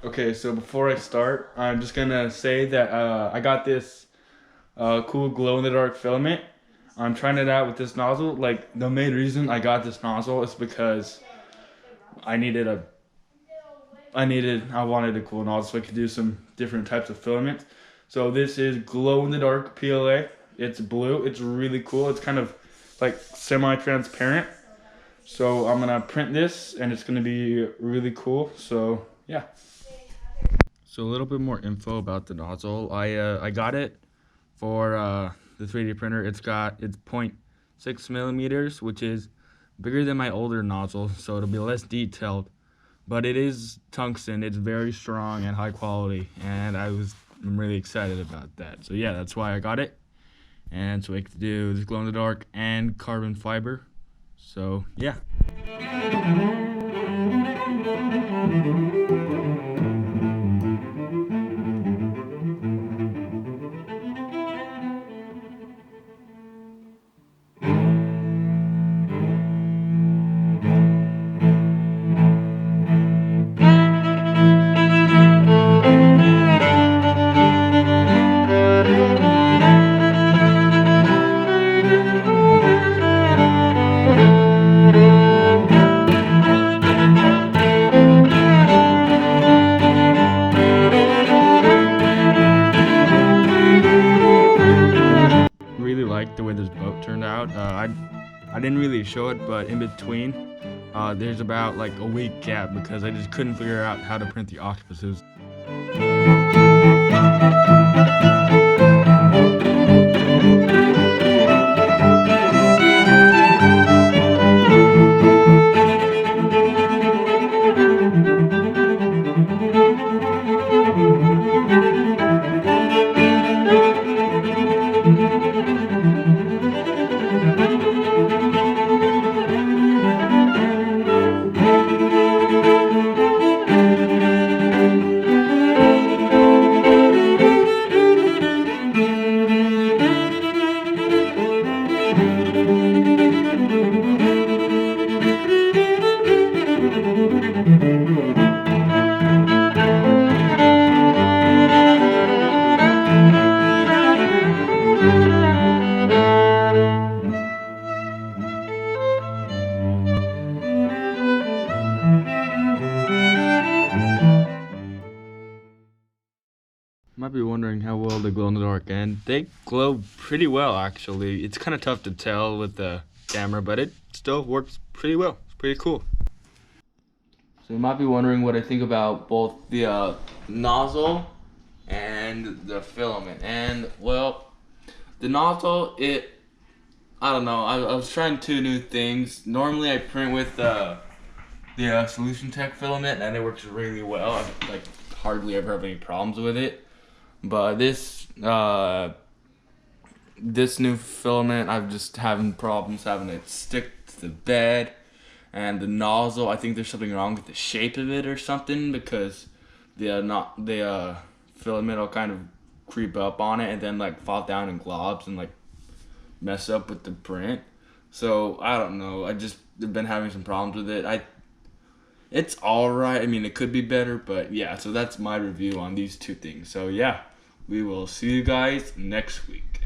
Okay, so before I start, I'm just gonna say that I got this cool glow-in-the-dark filament. I'm trying it out with this nozzle. Like, the main reason I got this nozzle is because I needed a, I wanted a cool nozzle so I could do some different types of filament. So this is glow-in-the-dark PLA. It's blue. It's really cool. It's kind of like semi-transparent. So I'm gonna print this, and it's gonna be really cool. So yeah. So a little bit more info about the nozzle. I got it for the 3D printer. It's 0.6 millimeters, which is bigger than my older nozzle, so it'll be less detailed. But it is tungsten. It's very strong and high quality, and I'm really excited about that. So yeah, that's why I got it. And so I can do this glow in the dark and carbon fiber. So yeah. Really like the way this boat turned out. I didn't really show it, but in between, there's about like a week gap because I just couldn't figure out how to print the octopuses. Might be wondering how well they glow in the dark, and they glow pretty well actually. It's kind of tough to tell with the camera, but it still works pretty well. It's pretty cool. So you might be wondering what I think about both the nozzle and the filament. And well, the nozzle, I don't know. I was trying two new things. Normally I print with the Solution Tech filament, and it works really well. I like hardly ever have any problems with it. But this new filament, I'm just having problems having it stick to the bed. And the nozzle, I think there's something wrong with the shape of it or something, because the filament will kind of creep up on it and then like fall down in globs and like mess up with the print. So I don't know. I just have been having some problems with it. It's alright. I mean, it could be better, but yeah. So that's my review on these two things. So yeah, we will see you guys next week.